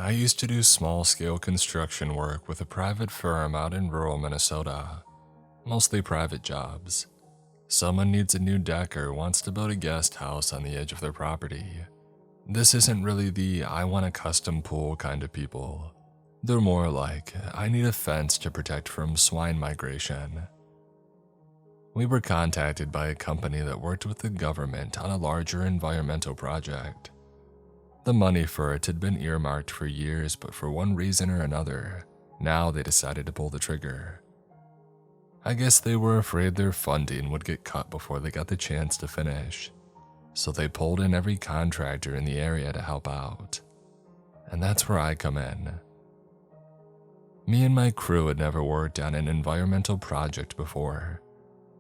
I used to do small-scale construction work with a private firm out in rural Minnesota, mostly private jobs. Someone needs a new deck or wants to build a guest house on the edge of their property. This isn't really the I want a custom pool kind of people. They're more like, I need a fence to protect from swine migration. We were contacted by a company that worked with the government on a larger environmental project. The money for it had been earmarked for years, but for one reason or another, now they decided to pull the trigger. I guess they were afraid their funding would get cut before they got the chance to finish, so they pulled in every contractor in the area to help out. And that's where I come in. Me and my crew had never worked on an environmental project before.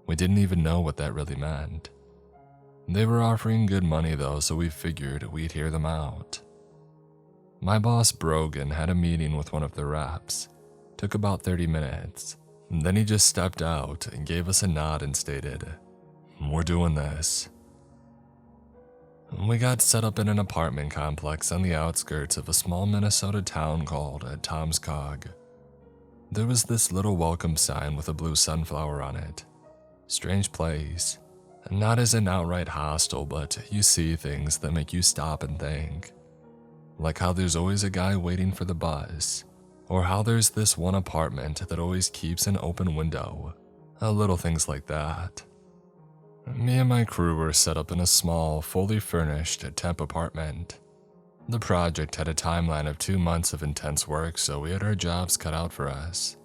We didn't even know what that really meant. They were offering good money though, so we figured we'd hear them out. My boss Brogan had a meeting with one of the reps. Took about 30 minutes. Then he just stepped out and gave us a nod and stated, "We're doing this." We got set up in an apartment complex on the outskirts of a small Minnesota town called Tom's Cog. There was this little welcome sign with a blue sunflower on it. Strange place. Not as an outright hostel, but you see things that make you stop and think. Like how there's always a guy waiting for the bus, or how there's this one apartment that always keeps an open window. Little things like that. Me and my crew were set up in a small, fully furnished temp apartment. The project had a timeline of 2 months of intense work, so we had our jobs cut out for us.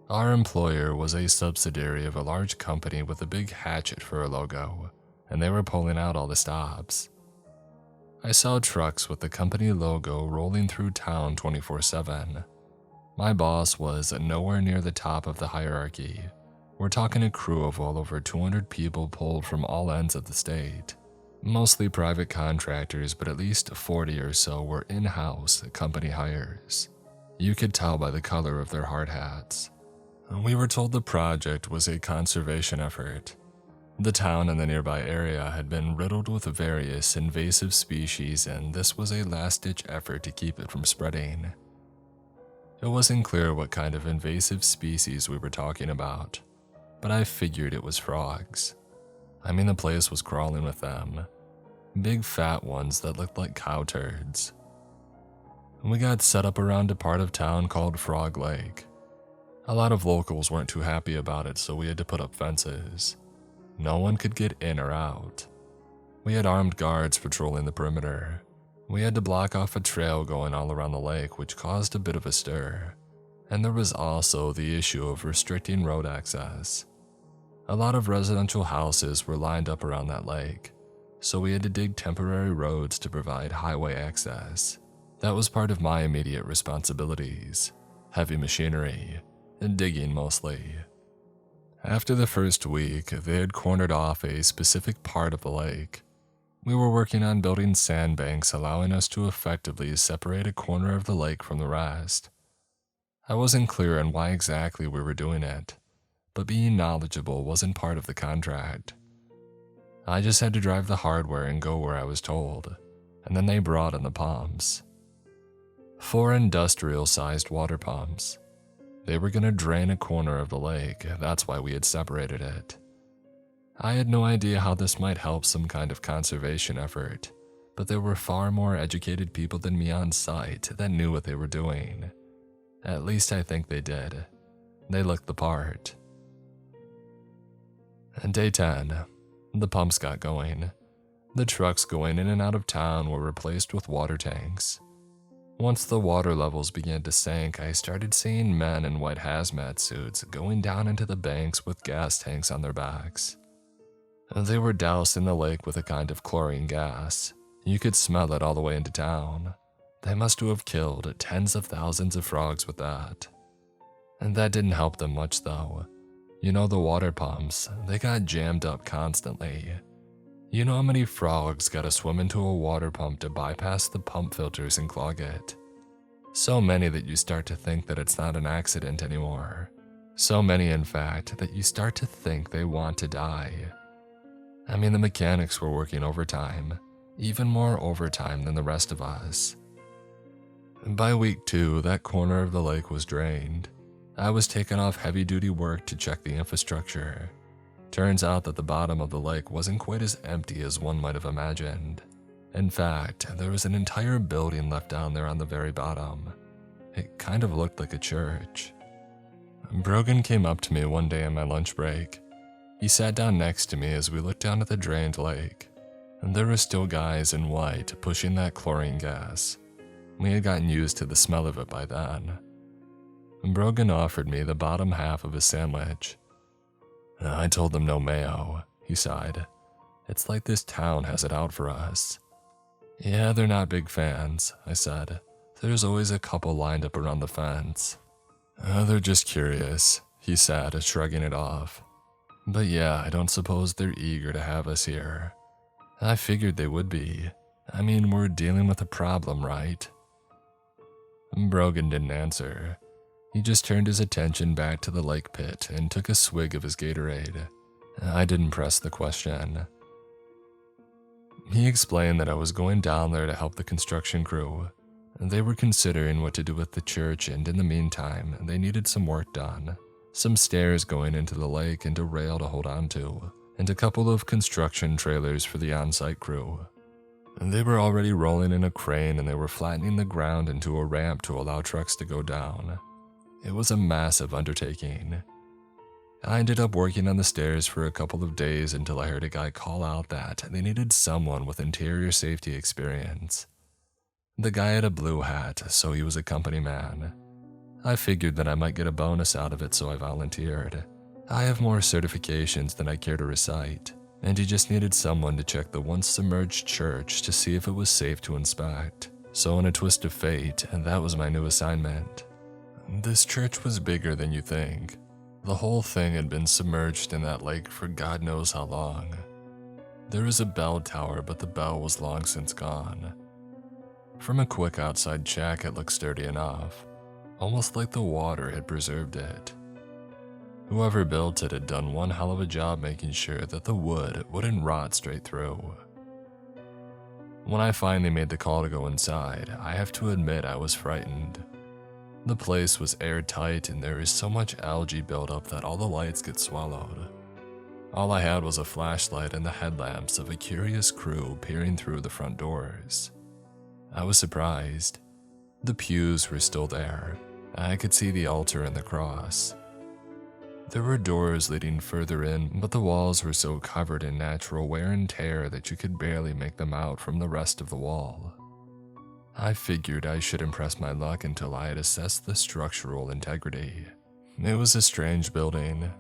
Our employer was a subsidiary of a large company with a big hatchet for a logo, and they were pulling out all the stops. I saw trucks with the company logo rolling through town 24/7. My boss was nowhere near the top of the hierarchy. We're talking a crew of well over 200 people pulled from all ends of the state. Mostly private contractors, but at least 40 or so were in-house company hires. You could tell by the color of their hard hats. We were told the project was a conservation effort. The town and the nearby area had been riddled with various invasive species, and this was a last-ditch effort to keep it from spreading. It wasn't clear what kind of invasive species we were talking about, but I figured it was frogs. I mean, the place was crawling with them. Big fat ones that looked like cow turds. We got set up around a part of town called Frog Lake. A lot of locals weren't too happy about it, so we had to put up fences. No one could get in or out. We had armed guards patrolling the perimeter. We had to block off a trail going all around the lake, which caused a bit of a stir. And there was also the issue of restricting road access. A lot of residential houses were lined up around that lake, so we had to dig temporary roads to provide highway access. That was part of my immediate responsibilities. Heavy machinery. Digging mostly. After the first week, they had cornered off a specific part of the lake. We were working on building sandbanks, allowing us to effectively separate a corner of the lake from the rest. I wasn't clear on why exactly we were doing it, but being knowledgeable wasn't part of the contract. I just had to drive the hardware and go where I was told, and then they brought in the pumps. 4 industrial-sized water pumps. They were going to drain a corner of the lake, that's why we had separated it. I had no idea how this might help some kind of conservation effort, but there were far more educated people than me on site that knew what they were doing. At least I think they did. They looked the part. Day 10. The pumps got going. The trucks going in and out of town were replaced with water tanks. Once the water levels began to sink, I started seeing men in white hazmat suits going down into the banks with gas tanks on their backs. They were doused in the lake with a kind of chlorine gas. You could smell it all the way into town. They must have killed tens of thousands of frogs with that. And that didn't help them much though. You know, the water pumps, they got jammed up constantly. You know how many frogs gotta swim into a water pump to bypass the pump filters and clog it? So many that you start to think that it's not an accident anymore. So many, in fact, that you start to think they want to die. I mean, the mechanics were working overtime, even more overtime than the rest of us. By week 2, that corner of the lake was drained. I was taken off heavy-duty work to check the infrastructure. Turns out that the bottom of the lake wasn't quite as empty as one might have imagined. In fact, there was an entire building left down there on the very bottom. It kind of looked like a church. Brogan came up to me one day on my lunch break. He sat down next to me as we looked down at the drained lake. And there were still guys in white pushing that chlorine gas. We had gotten used to the smell of it by then. Brogan offered me the bottom half of his sandwich. I told them no mayo, he sighed. It's like this town has it out for us. Yeah, they're not big fans, I said. There's always a couple lined up around the fence. They're just curious, he said, shrugging it off. But yeah, I don't suppose they're eager to have us here. I figured they would be. I mean, we're dealing with a problem, right? Brogan didn't answer. He just turned his attention back to the lake pit and took a swig of his Gatorade. I didn't press the question. He explained that I was going down there to help the construction crew. They were considering what to do with the church, and in the meantime, they needed some work done. Some stairs going into the lake and a rail to hold on to, and a couple of construction trailers for the on-site crew. They were already rolling in a crane and they were flattening the ground into a ramp to allow trucks to go down. It was a massive undertaking. I ended up working on the stairs for a couple of days until I heard a guy call out that they needed someone with interior safety experience. The guy had a blue hat, so he was a company man. I figured that I might get a bonus out of it, so I volunteered. I have more certifications than I care to recite, and he just needed someone to check the once submerged church to see if it was safe to inspect. So in a twist of fate, that was my new assignment. This church was bigger than you think. The whole thing had been submerged in that lake for God knows how long. There was a bell tower, but the bell was long since gone. From a quick outside check, it looked sturdy enough, almost like the water had preserved it. Whoever built it had done one hell of a job making sure that the wood wouldn't rot straight through. When I finally made the call to go inside, I have to admit I was frightened. The place was airtight and there is so much algae buildup that all the lights get swallowed. All I had was a flashlight and the headlamps of a curious crew peering through the front doors. I was surprised. The pews were still there. I could see the altar and the cross. There were doors leading further in, but the walls were so covered in natural wear and tear that you could barely make them out from the rest of the wall. I figured I should impress my luck until I had assessed the structural integrity. It was a strange building.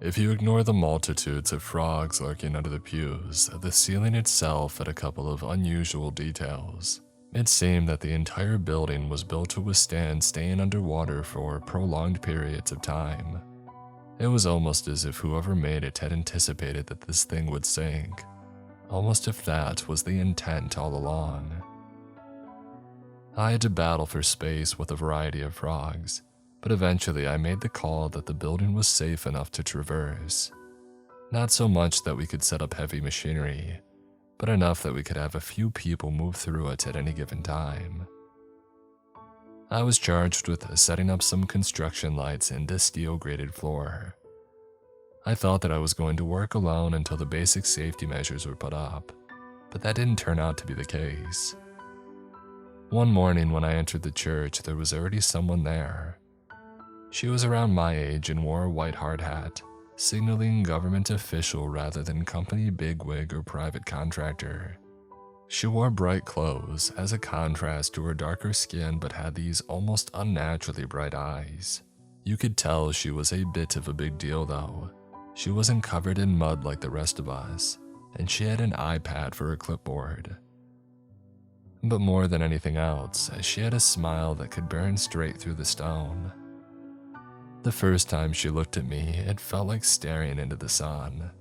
If you ignore the multitudes of frogs lurking under the pews, the ceiling itself had a couple of unusual details. It seemed that the entire building was built to withstand staying underwater for prolonged periods of time. It was almost as if whoever made it had anticipated that this thing would sink, almost if that was the intent all along. I had to battle for space with a variety of frogs, but eventually I made the call that the building was safe enough to traverse. Not so much that we could set up heavy machinery, but enough that we could have a few people move through it at any given time. I was charged with setting up some construction lights and a steel-grated floor. I thought that I was going to work alone until the basic safety measures were put up, but that didn't turn out to be the case. One morning when I entered the church, there was already someone there. She was around my age and wore a white hard hat, signaling government official rather than company bigwig or private contractor. She wore bright clothes as a contrast to her darker skin, but had these almost unnaturally bright eyes. You could tell she was a bit of a big deal though. She wasn't covered in mud like the rest of us, and she had an iPad for her clipboard. But more than anything else, she had a smile that could burn straight through the stone. The first time she looked at me, it felt like staring into the sun.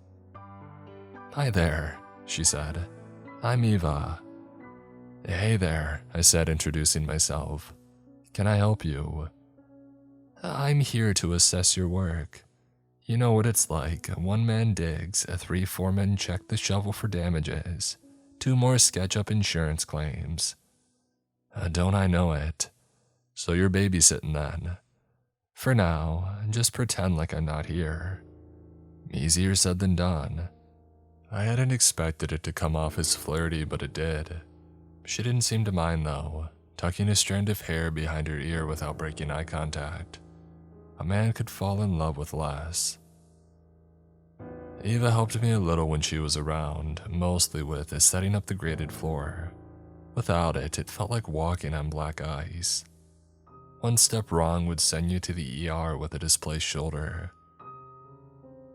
"Hi there," she said. "I'm Eva." "Hey there," I said, introducing myself. "Can I help you?" "I'm here to assess your work. You know what it's like. 1 man digs, 3 foremen check the shovel for damages, 2 more sketch up insurance claims." "Don't I know it?" So you're babysitting then? For now, just pretend like I'm not here. Easier said than done. I hadn't expected it to come off as flirty, but it did. She didn't seem to mind though, tucking a strand of hair behind her ear without breaking eye contact. A man could fall in love with less. Eva helped me a little when she was around, mostly with setting up the graded floor. Without it, it felt like walking on black ice. One step wrong would send you to the ER with a displaced shoulder.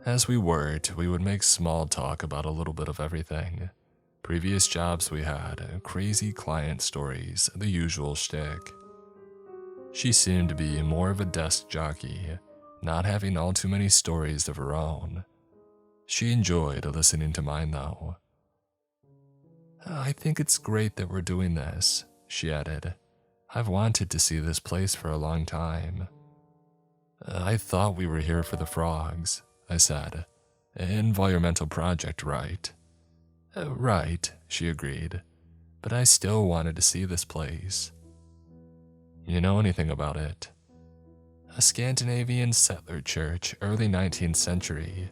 As we worked, we would make small talk about a little bit of everything. Previous jobs we had, crazy client stories, the usual shtick. She seemed to be more of a desk jockey, not having all too many stories of her own. She enjoyed listening to mine though. I think it's great that we're doing this, she added. I've wanted to see this place for a long time. I thought we were here for the frogs, I said. Environmental project, right? Right, she agreed. But I still wanted to see this place. You know anything about it? A Scandinavian settler church, early 19th century.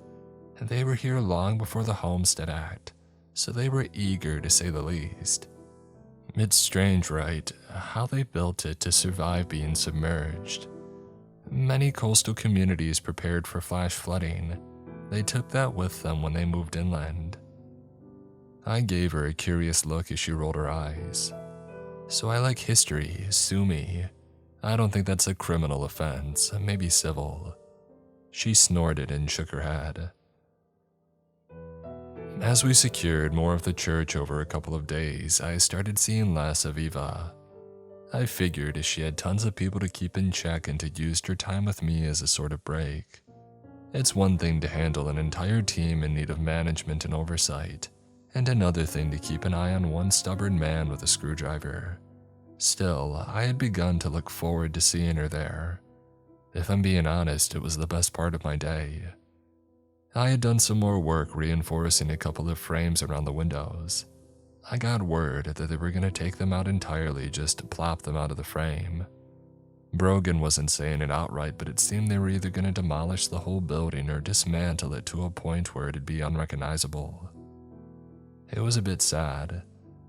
They were here long before the Homestead Act, so they were eager to say the least. It's strange, right, how they built it to survive being submerged. Many coastal communities prepared for flash flooding. They took that with them when they moved inland. I gave her a curious look as she rolled her eyes. So I like history, sue me. I don't think that's a criminal offense, maybe civil. She snorted and shook her head. As we secured more of the church over a couple of days, I started seeing less of Eva. I figured as she had tons of people to keep in check and had used her time with me as a sort of break. It's one thing to handle an entire team in need of management and oversight, and another thing to keep an eye on one stubborn man with a screwdriver. Still, I had begun to look forward to seeing her there. If I'm being honest, it was the best part of my day. I had done some more work reinforcing a couple of frames around the windows. I got word that they were going to take them out entirely, just plop them out of the frame. Brogan wasn't saying it outright, but it seemed they were either going to demolish the whole building or dismantle it to a point where it'd be unrecognizable. It was a bit sad.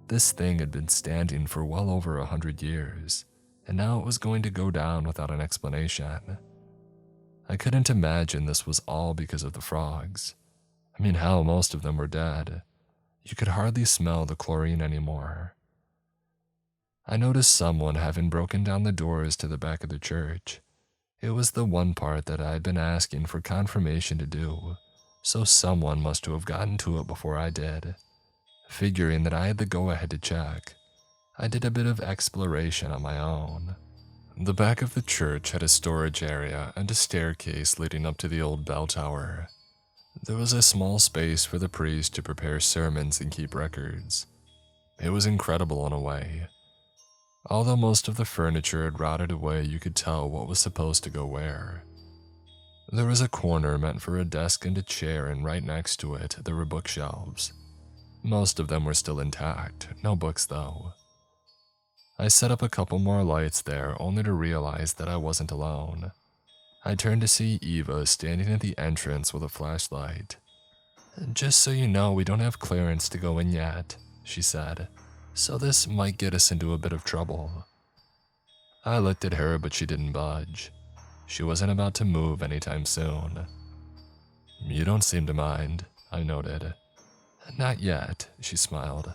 This thing had been standing for well over 100 years, and now it was going to go down without an explanation. I couldn't imagine this was all because of the frogs. I mean, hell, most of them were dead. You could hardly smell the chlorine anymore. I noticed someone having broken down the doors to the back of the church. It was the one part that I had been asking for confirmation to do, so someone must have gotten to it before I did. Figuring that I had the go-ahead to check, I did a bit of exploration on my own. The back of the church had a storage area and a staircase leading up to the old bell tower. There was a small space for the priest to prepare sermons and keep records. It was incredible in a way. Although most of the furniture had rotted away, you could tell what was supposed to go where. There was a corner meant for a desk and a chair, and right next to it, there were bookshelves. Most of them were still intact, no books though. I set up a couple more lights there, only to realize that I wasn't alone. I turned to see Eva standing at the entrance with a flashlight. "Just so you know, we don't have clearance to go in yet," she said, "so this might get us into a bit of trouble." I looked at her, but she didn't budge. She wasn't about to move anytime soon. "You don't seem to mind," I noted. "Not yet," she smiled.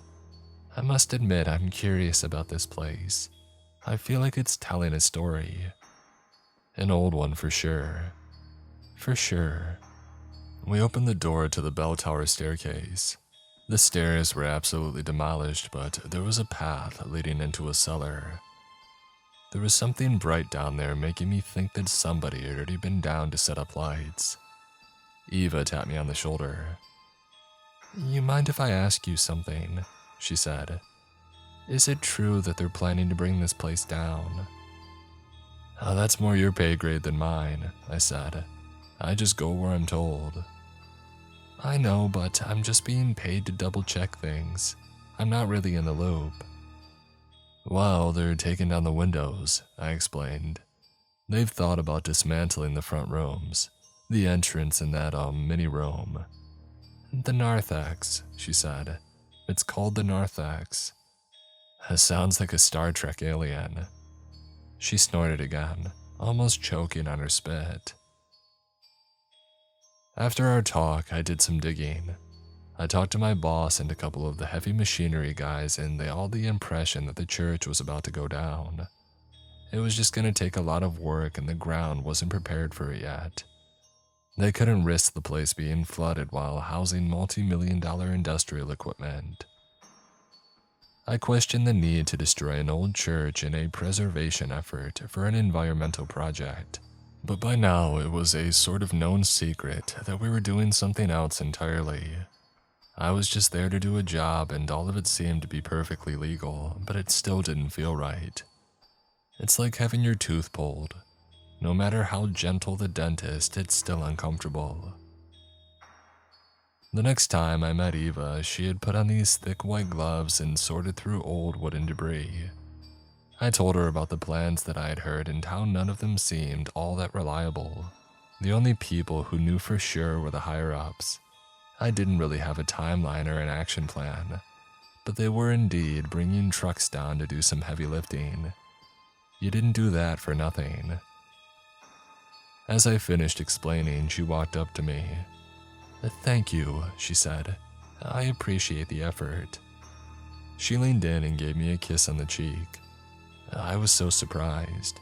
"I must admit I'm curious about this place. I feel like it's telling a story. An old one for sure. For sure." We opened the door to the bell tower staircase. The stairs were absolutely demolished, but there was a path leading into a cellar. There was something bright down there making me think that somebody had already been down to set up lights. Eva tapped me on the shoulder. "You mind if I ask you something?" she said. "Is it true that they're planning to bring this place down?" "Oh, that's more your pay grade than mine," I said. "I just go where I'm told." "I know, but I'm just being paid to double check things. I'm not really in the loop." Well, they're taking down the windows, I explained. They've thought about dismantling the front rooms, the entrance in that, mini room. The narthex, she said. It's called the narthex. Sounds like a Star Trek alien. She snorted again, almost choking on her spit. After our talk, I did some digging. I talked to my boss and a couple of the heavy machinery guys, and they all had the impression that the church was about to go down. It was just going to take a lot of work and the ground wasn't prepared for it yet. They couldn't risk the place being flooded while housing multi-million-dollar industrial equipment. I questioned the need to destroy an old church in a preservation effort for an environmental project, but by now it was a sort of known secret that we were doing something else entirely. I was just there to do a job and all of it seemed to be perfectly legal, but it still didn't feel right. It's like having your tooth pulled. No matter how gentle the dentist, it's still uncomfortable. The next time I met Eva, she had put on these thick white gloves and sorted through old wooden debris. I told her about the plans that I had heard and how none of them seemed all that reliable. The only people who knew for sure were the higher-ups. I didn't really have a timeline or an action plan, but they were indeed bringing trucks down to do some heavy lifting. You didn't do that for nothing. As I finished explaining, she walked up to me. "Thank you," she said. "I appreciate the effort." She leaned in and gave me a kiss on the cheek. I was so surprised.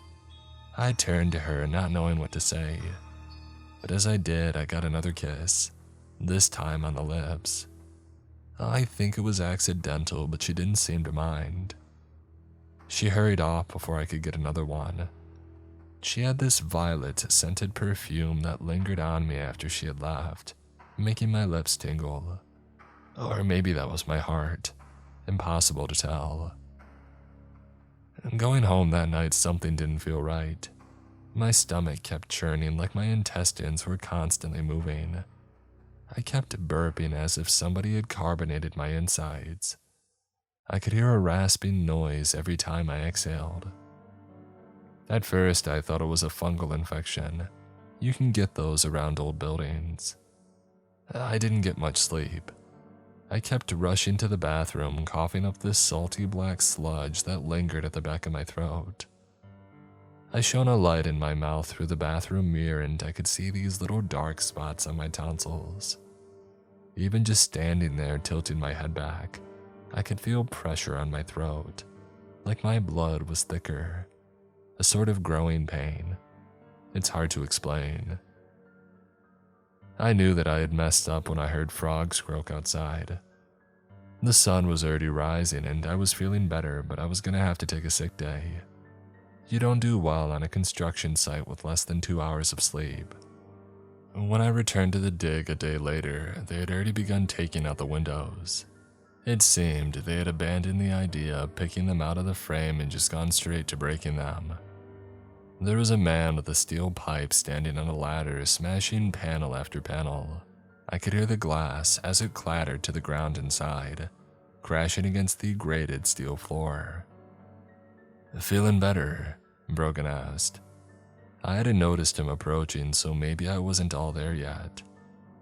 I turned to her, not knowing what to say. But as I did, I got another kiss, this time on the lips. I think it was accidental, but she didn't seem to mind. She hurried off before I could get another one. She had this violet-scented perfume that lingered on me after she had left, making my lips tingle. Or maybe that was my heart. Impossible to tell. Going home that night, something didn't feel right. My stomach kept churning like my intestines were constantly moving. I kept burping as if somebody had carbonated my insides. I could hear a rasping noise every time I exhaled. At first, I thought it was a fungal infection. You can get those around old buildings. I didn't get much sleep. I kept rushing to the bathroom, coughing up this salty black sludge that lingered at the back of my throat. I shone a light in my mouth through the bathroom mirror and I could see these little dark spots on my tonsils. Even just standing there tilting my head back, I could feel pressure on my throat, like my blood was thicker. A sort of growing pain. It's hard to explain. I knew that I had messed up when I heard frogs croak outside. The sun was already rising and I was feeling better, but I was gonna have to take a sick day. You don't do well on a construction site with less than 2 hours of sleep. When I returned to the dig a day later, they had already begun taking out the windows. It seemed they had abandoned the idea of picking them out of the frame and just gone straight to breaking them. There was a man with a steel pipe standing on a ladder, smashing panel after panel. I could hear the glass as it clattered to the ground inside, crashing against the grated steel floor. "Feeling better?" Brogan asked. I hadn't noticed him approaching, so maybe I wasn't all there yet,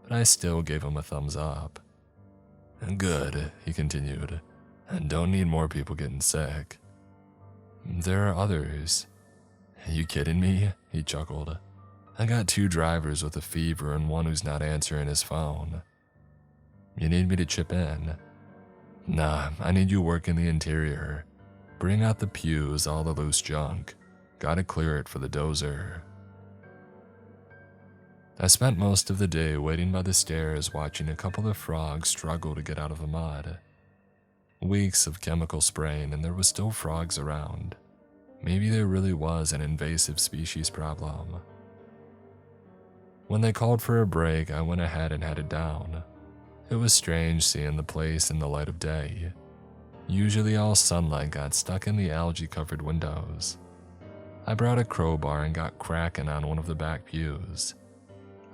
but I still gave him a thumbs up. "Good," he continued, "and don't need more people getting sick." "There are others." "You kidding me?" he chuckled. "I got 2 drivers with a fever and one who's not answering his phone." "You need me to chip in?" "Nah, I need you working the interior. Bring out the pews, all the loose junk. Gotta clear it for the dozer." I spent most of the day waiting by the stairs watching a couple of frogs struggle to get out of the mud. Weeks of chemical spraying and there was still frogs around. Maybe there really was an invasive species problem. When they called for a break, I went ahead and headed down. It was strange seeing the place in the light of day. Usually all sunlight got stuck in the algae-covered windows. I brought a crowbar and got cracking on one of the back pews.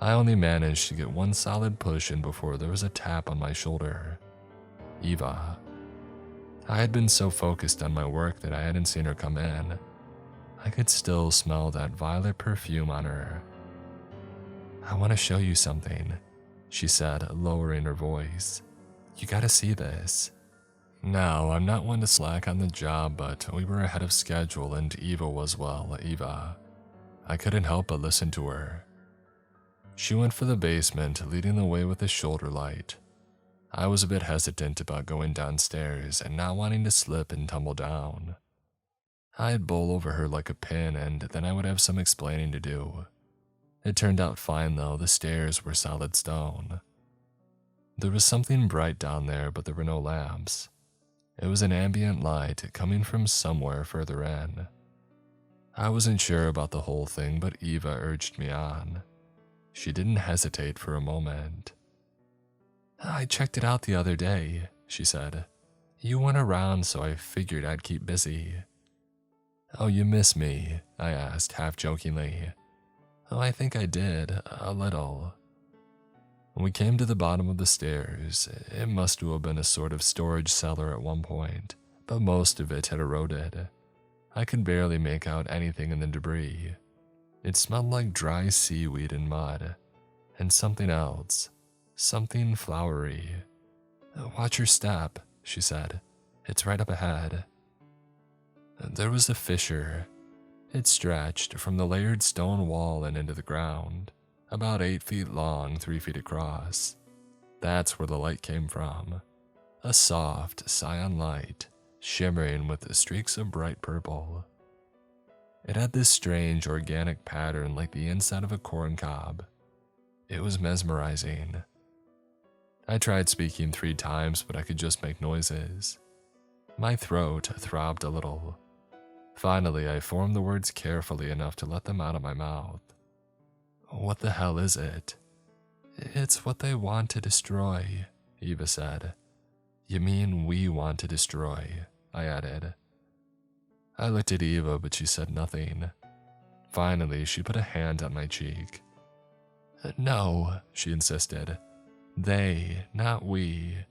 I only managed to get one solid push in before there was a tap on my shoulder. "Eva." I had been so focused on my work that I hadn't seen her come in. I could still smell that violet perfume on her. "I want to show you something," she said, lowering her voice. "You gotta see this." Now, I'm not one to slack on the job, but we were ahead of schedule and Eva was, well, Eva. I couldn't help but listen to her. She went for the basement, leading the way with a shoulder light. I was a bit hesitant about going downstairs and not wanting to slip and tumble down. I'd bowl over her like a pin and then I would have some explaining to do. It turned out fine though, the stairs were solid stone. There was something bright down there, but there were no lamps. It was an ambient light coming from somewhere further in. I wasn't sure about the whole thing, but Eva urged me on. She didn't hesitate for a moment. "I checked it out the other day," she said. "You weren't around, so I figured I'd keep busy." "Oh, you miss me?" I asked, half jokingly. "Oh, I think I did, a little." We came to the bottom of the stairs. It must have been a sort of storage cellar at one point, but most of it had eroded. I could barely make out anything in the debris. It smelled like dry seaweed and mud, and something else, something flowery. "Watch your step," she said. "It's right up ahead." There was a fissure. It stretched from the layered stone wall and into the ground. About 8 feet long, 3 feet across. That's where the light came from. A soft cyan light, shimmering with streaks of bright purple. It had this strange organic pattern like the inside of a corn cob. It was mesmerizing. I tried speaking 3 times, but I could just make noises. My throat throbbed a little. Finally, I formed the words carefully enough to let them out of my mouth. "What the hell is it?" "It's what they want to destroy," Eva said. "You mean we want to destroy," I added. I looked at Eva, but she said nothing. Finally, she put a hand on my cheek. "No," she insisted. "They, not we."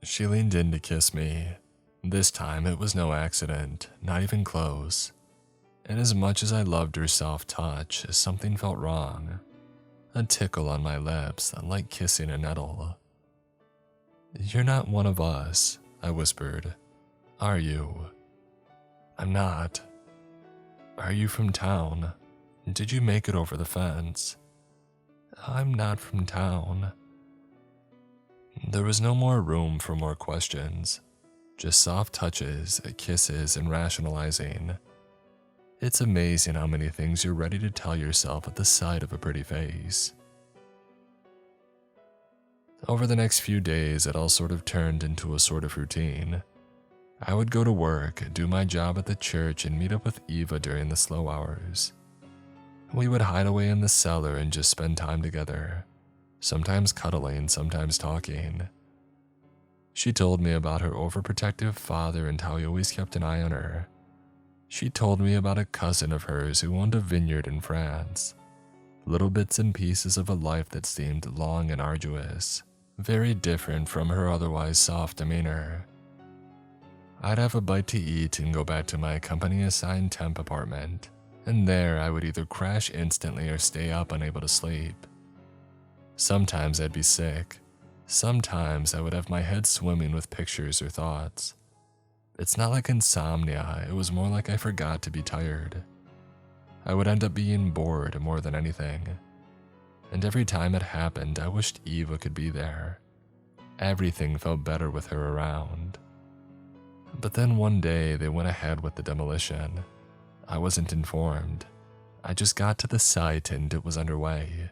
She leaned in to kiss me. This time it was no accident, not even close. And as much as I loved her soft touch, something felt wrong. A tickle on my lips, like kissing a nettle. "You're not one of us," I whispered. "Are you?" "I'm not." "Are you from town? Did you make it over the fence?" "I'm not from town." There was no more room for more questions. Just soft touches, kisses, and rationalizing. It's amazing how many things you're ready to tell yourself at the sight of a pretty face. Over the next few days, it all sort of turned into a sort of routine. I would go to work, do my job at the church, and meet up with Eva during the slow hours. We would hide away in the cellar and just spend time together, sometimes cuddling, sometimes talking. She told me about her overprotective father and how he always kept an eye on her. She told me about a cousin of hers who owned a vineyard in France. Little bits and pieces of a life that seemed long and arduous, very different from her otherwise soft demeanor. I'd have a bite to eat and go back to my company-assigned temp apartment, and there I would either crash instantly or stay up unable to sleep. Sometimes I'd be sick. Sometimes I would have my head swimming with pictures or thoughts. It's not like insomnia, it was more like I forgot to be tired. I would end up being bored more than anything. And every time it happened, I wished Eva could be there. Everything felt better with her around. But then one day they went ahead with the demolition. I wasn't informed. I just got to the site and it was underway.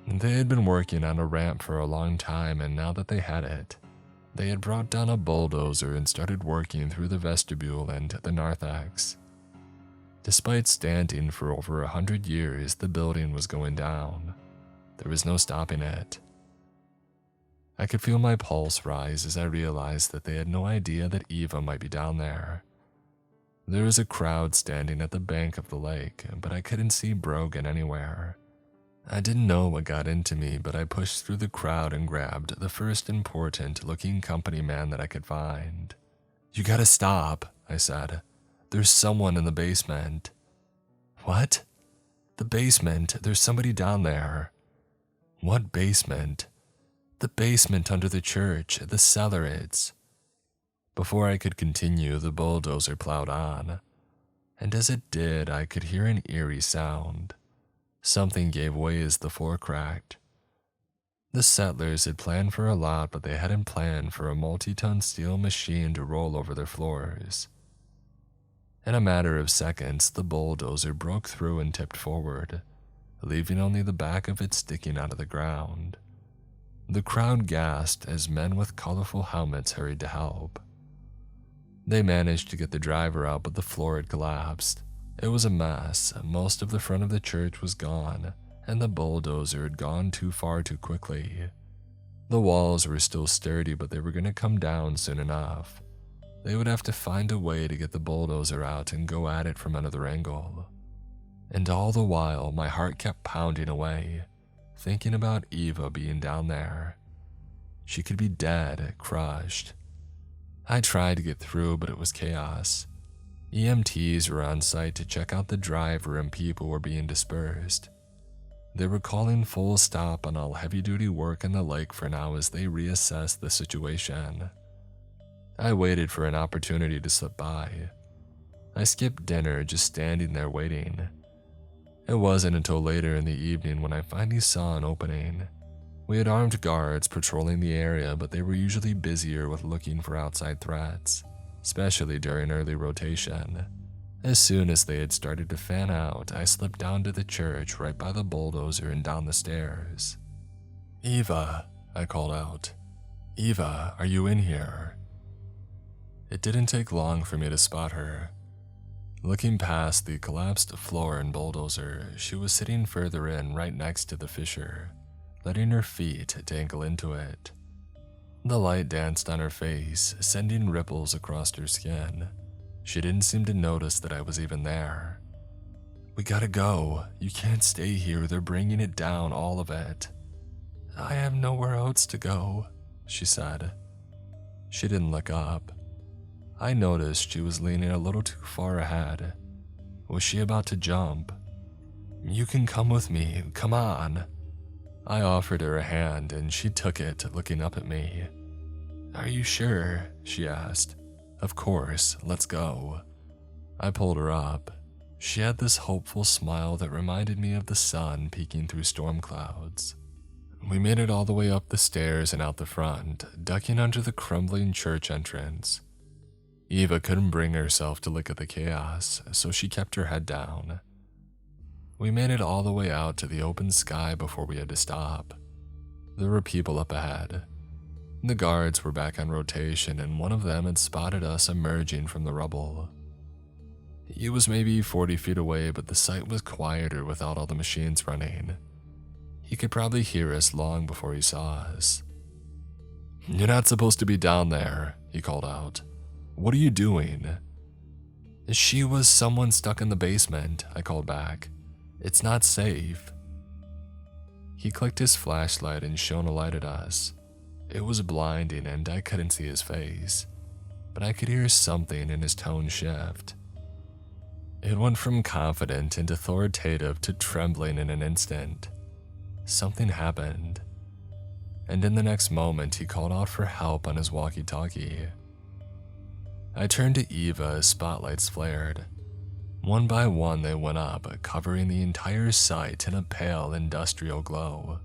They had been working on a ramp for a long time, and now that they had it, they had brought down a bulldozer and started working through the vestibule and the narthex. Despite standing for over 100 years, the building was going down. There was no stopping it. I could feel my pulse rise as I realized that they had no idea that Eva might be down there. There was a crowd standing at the bank of the lake, but I couldn't see Brogan anywhere. I didn't know what got into me, but I pushed through the crowd and grabbed the first important-looking company man that I could find. "You gotta stop," I said. "There's someone in the basement." "What?" "The basement. There's somebody down there." "What basement?" "The basement under the church, the cellar is." Before I could continue, the bulldozer plowed on, and as it did, I could hear an eerie sound. Something gave way as the floor cracked. The settlers had planned for a lot, but they hadn't planned for a multi-ton steel machine to roll over their floors. In a matter of seconds, the bulldozer broke through and tipped forward, leaving only the back of it sticking out of the ground. The crowd gasped as men with colorful helmets hurried to help. They managed to get the driver out, but the floor had collapsed. It was a mess. Most of the front of the church was gone, and the bulldozer had gone too far too quickly. The walls were still sturdy, but they were going to come down soon enough. They would have to find a way to get the bulldozer out and go at it from another angle. And all the while, my heart kept pounding away, thinking about Eva being down there. She could be dead, crushed. I tried to get through, but it was chaos. EMTs were on site to check out the driver and people were being dispersed. They were calling full stop on all heavy-duty work in the lake for now as they reassessed the situation. I waited for an opportunity to slip by. I skipped dinner, just standing there waiting. It wasn't until later in the evening when I finally saw an opening. We had armed guards patrolling the area, but they were usually busier with looking for outside threats, especially during early rotation. As soon as they had started to fan out, I slipped down to the church right by the bulldozer and down the stairs. "Eva," I called out. "Eva, are you in here?" It didn't take long for me to spot her. Looking past the collapsed floor and bulldozer, she was sitting further in right next to the fissure, letting her feet dangle into it. The light danced on her face, sending ripples across her skin. She didn't seem to notice that I was even there. "We gotta go. You can't stay here. They're bringing it down, all of it." "I have nowhere else to go," she said. She didn't look up. I noticed she was leaning a little too far ahead. Was she about to jump? "You can come with me. Come on." I offered her a hand and she took it, looking up at me. "Are you sure?" she asked. "Of course, let's go." I pulled her up. She had this hopeful smile that reminded me of the sun peeking through storm clouds. We made it all the way up the stairs and out the front, ducking under the crumbling church entrance. Eva couldn't bring herself to look at the chaos, so she kept her head down. We made it all the way out to the open sky before we had to stop. There were people up ahead. The guards were back on rotation, and one of them had spotted us emerging from the rubble. He was maybe 40 feet away, but the site was quieter without all the machines running. He could probably hear us long before he saw us. "You're not supposed to be down there," he called out. "What are you doing?" "She was someone stuck in the basement," I called back. "It's not safe." He clicked his flashlight and shone a light at us. It was blinding and I couldn't see his face, but I could hear something in his tone shift. It went from confident and authoritative to trembling in an instant. Something happened, and in the next moment he called out for help on his walkie-talkie. I turned to Eva as spotlights flared. One by one they went up, covering the entire site in a pale industrial glow.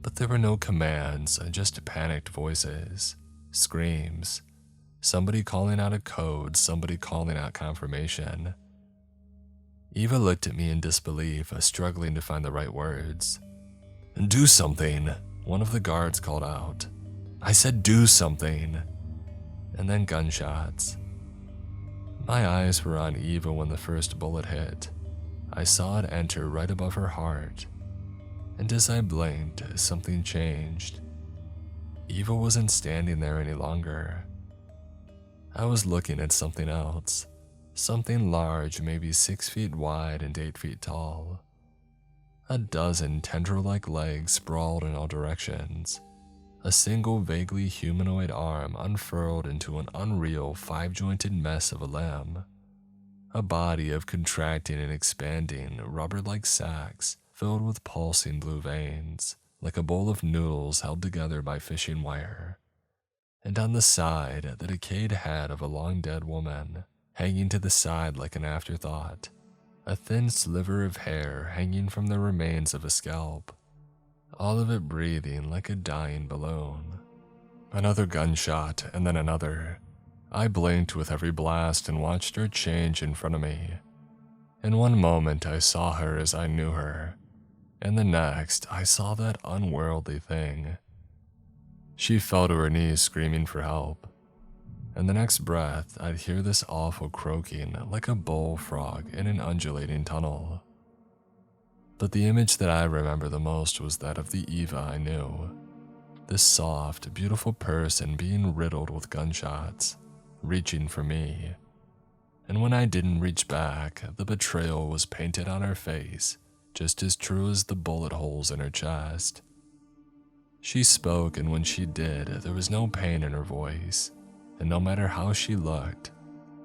But there were no commands, just panicked voices, screams, somebody calling out a code, somebody calling out confirmation. Eva looked at me in disbelief, struggling to find the right words. "Do something," one of the guards called out. "I said do something." And then gunshots. My eyes were on Eva when the first bullet hit. I saw it enter right above her heart. And as I blinked, something changed. Eva wasn't standing there any longer. I was looking at something else. Something large, maybe 6 feet wide and 8 feet tall. A dozen tendril-like legs sprawled in all directions. A single vaguely humanoid arm unfurled into an unreal five-jointed mess of a limb. A body of contracting and expanding rubber-like sacs filled with pulsing blue veins, like a bowl of noodles held together by fishing wire. And on the side, the decayed head of a long-dead woman, hanging to the side like an afterthought. A thin sliver of hair hanging from the remains of a scalp. All of it breathing like a dying balloon. Another gunshot, and then another. I blinked with every blast and watched her change in front of me. In one moment, I saw her as I knew her. In the next, I saw that unworldly thing. She fell to her knees screaming for help. In the next breath, I'd hear this awful croaking like a bullfrog in an undulating tunnel. But the image that I remember the most was that of the Eva I knew. This soft, beautiful person being riddled with gunshots, reaching for me. And when I didn't reach back, the betrayal was painted on her face, just as true as the bullet holes in her chest. She spoke, and when she did, there was no pain in her voice. And no matter how she looked,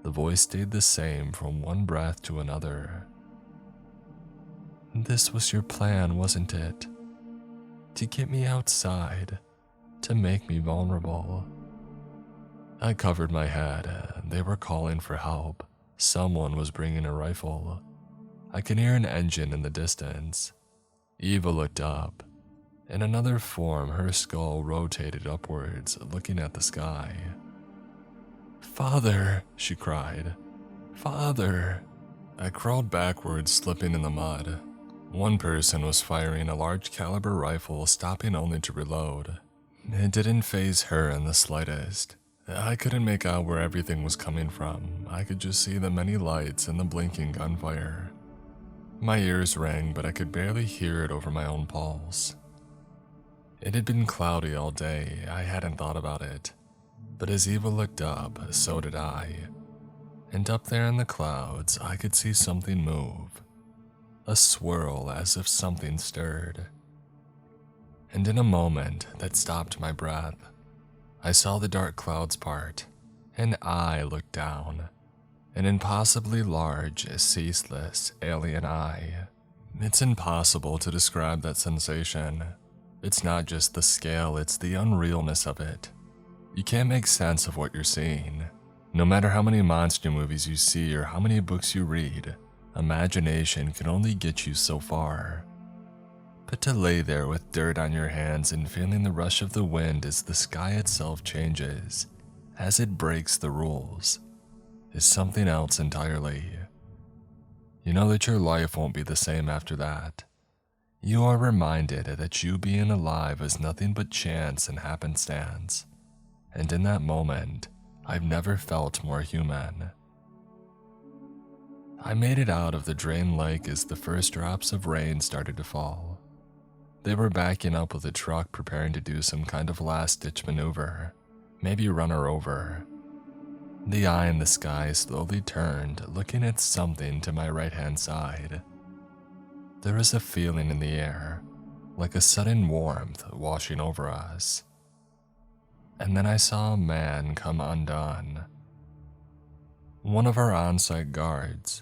the voice stayed the same from one breath to another. This was your plan, wasn't it? To get me outside, to make me vulnerable. I covered my head. They were calling for help. Someone was bringing a rifle. I could hear an engine in the distance. Eva looked up. In another form, her skull rotated upwards, looking at the sky. "Father," she cried. "Father." I crawled backwards, slipping in the mud. One person was firing a large caliber rifle, stopping only to reload. It didn't faze her in the slightest. I couldn't make out where everything was coming from. I could just see the many lights and the blinking gunfire. My ears rang, but I could barely hear it over my own pulse. It had been cloudy all day. I hadn't thought about it. But as Eva looked up, so did I. And up there in the clouds, I could see something move. A swirl as if something stirred. And in a moment that stopped my breath, I saw the dark clouds part, and I looked down. An impossibly large, ceaseless, alien eye. It's impossible to describe that sensation. It's not just the scale, it's the unrealness of it. You can't make sense of what you're seeing. No matter how many monster movies you see or how many books you read, imagination can only get you so far. But to lay there with dirt on your hands and feeling the rush of the wind as the sky itself changes, as it breaks the rules, is something else entirely. You know that your life won't be the same after that. You are reminded that you being alive is nothing but chance and happenstance. And in that moment, I've never felt more human. I made it out of the drained lake as the first drops of rain started to fall. They were backing up with a truck preparing to do some kind of last-ditch maneuver, maybe run her over. The eye in the sky slowly turned, looking at something to my right-hand side. There was a feeling in the air, like a sudden warmth washing over us. And then I saw a man come undone. One of our on-site guards.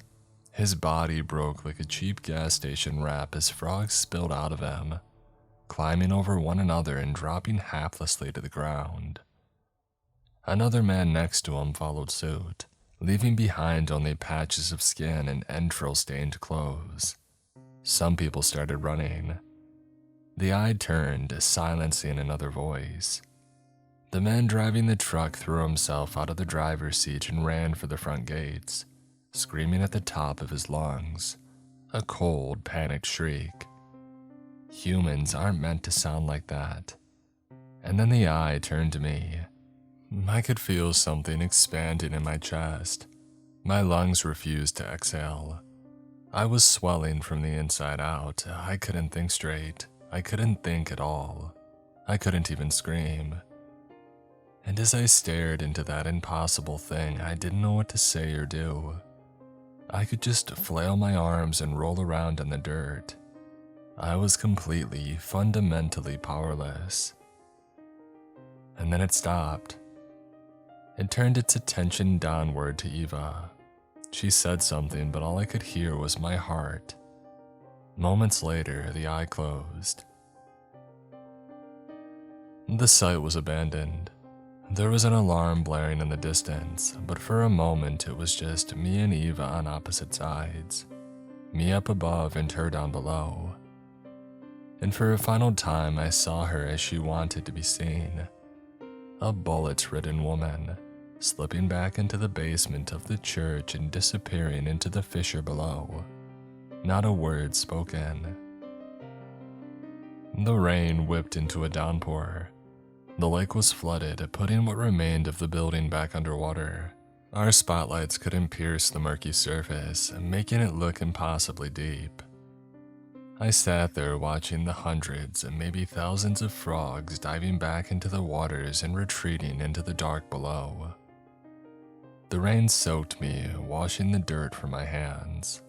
His body broke like a cheap gas station wrap as frogs spilled out of him, climbing over one another and dropping haplessly to the ground. Another man next to him followed suit, leaving behind only patches of skin and entrail-stained clothes. Some people started running. The eye turned, silencing another voice. The man driving the truck threw himself out of the driver's seat and ran for the front gates, screaming at the top of his lungs, a cold, panicked shriek. Humans aren't meant to sound like that. And then the eye turned to me. I could feel something expanding in my chest. My lungs refused to exhale. I was swelling from the inside out. I couldn't think straight. I couldn't think at all. I couldn't even scream. And as I stared into that impossible thing, I didn't know what to say or do. I could just flail my arms and roll around in the dirt. I was completely, fundamentally powerless. And then it stopped. It turned its attention downward to Eva. She said something, but all I could hear was my heart. Moments later, the eye closed. The site was abandoned. There was an alarm blaring in the distance, but for a moment it was just me and Eva on opposite sides. Me up above and her down below. And for a final time I saw her as she wanted to be seen. A bullet-ridden woman, slipping back into the basement of the church and disappearing into the fissure below. Not a word spoken. The rain whipped into a downpour. The lake was flooded, putting what remained of the building back underwater. Our spotlights couldn't pierce the murky surface, making it look impossibly deep. I sat there watching the hundreds and maybe thousands of frogs diving back into the waters and retreating into the dark below. The rain soaked me, washing the dirt from my hands.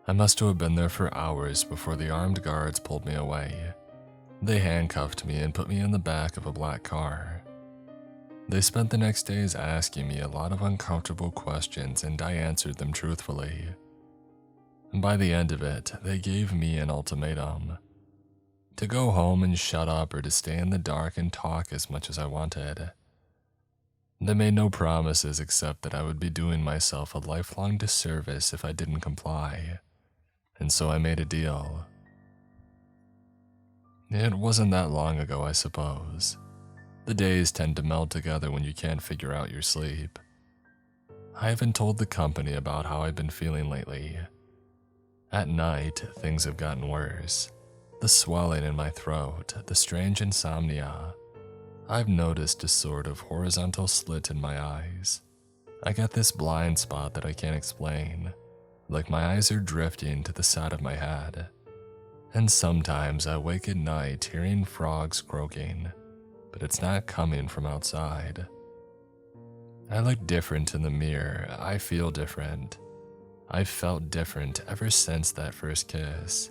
I must have been there for hours before the armed guards pulled me away. They handcuffed me and put me in the back of a black car. They spent the next days asking me a lot of uncomfortable questions, and I answered them truthfully. By the end of it, they gave me an ultimatum: to go home and shut up, or to stay in the dark and talk as much as I wanted. They made no promises except that I would be doing myself a lifelong disservice if I didn't comply, and so I made a deal. It wasn't that long ago, I suppose. The days tend to meld together when you can't figure out your sleep. I haven't told the company about how I've been feeling lately. At night, things have gotten worse. The swelling in my throat, the strange insomnia. I've noticed a sort of horizontal slit in my eyes. I get this blind spot that I can't explain, like my eyes are drifting to the side of my head. And sometimes I wake at night hearing frogs croaking, but it's not coming from outside. I look different in the mirror. I feel different. I've felt different ever since that first kiss.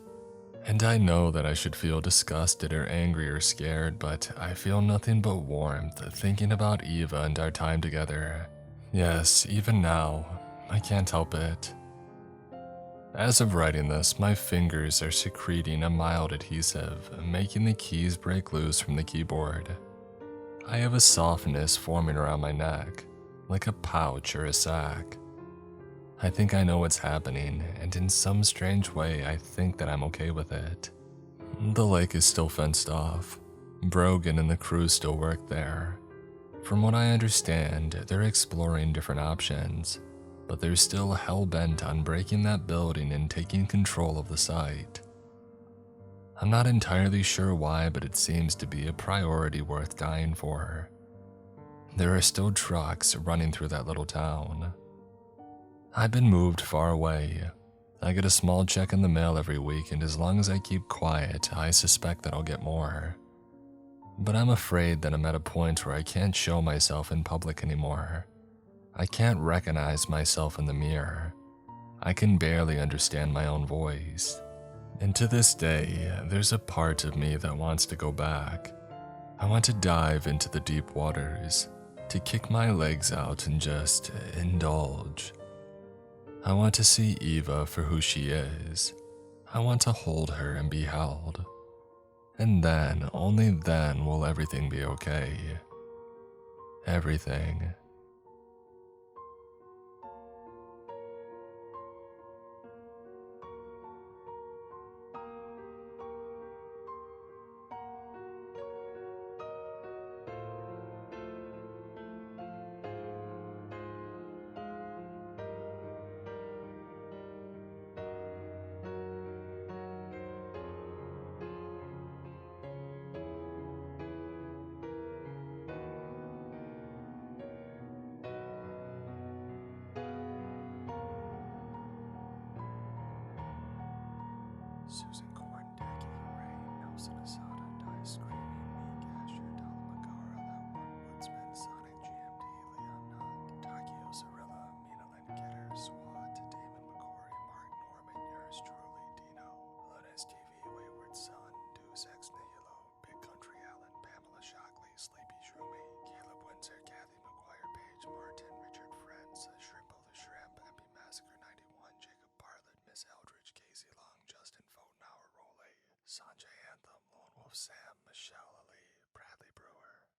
And I know that I should feel disgusted or angry or scared, but I feel nothing but warmth thinking about Eva and our time together. Yes, even now, I can't help it. As of writing this, my fingers are secreting a mild adhesive, making the keys break loose from the keyboard. I have a softness forming around my neck, like a pouch or a sack. I think I know what's happening, and in some strange way I think that I'm okay with it. The lake is still fenced off. Brogan and the crew still work there. From what I understand, they're exploring different options, but they're still hell-bent on breaking that building and taking control of the site. I'm not entirely sure why, but it seems to be a priority worth dying for. There are still trucks running through that little town. I've been moved far away. I get a small check in the mail every week, and as long as I keep quiet, I suspect that I'll get more. But I'm afraid that I'm at a point where I can't show myself in public anymore. I can't recognize myself in the mirror. I can barely understand my own voice. And to this day, there's a part of me that wants to go back. I want to dive into the deep waters, to kick my legs out and just indulge. I want to see Eva for who she is. I want to hold her and be held. And then, only then, will everything be okay. Everything. Sanjay Anthem, Lone Wolf Sam, Michelle,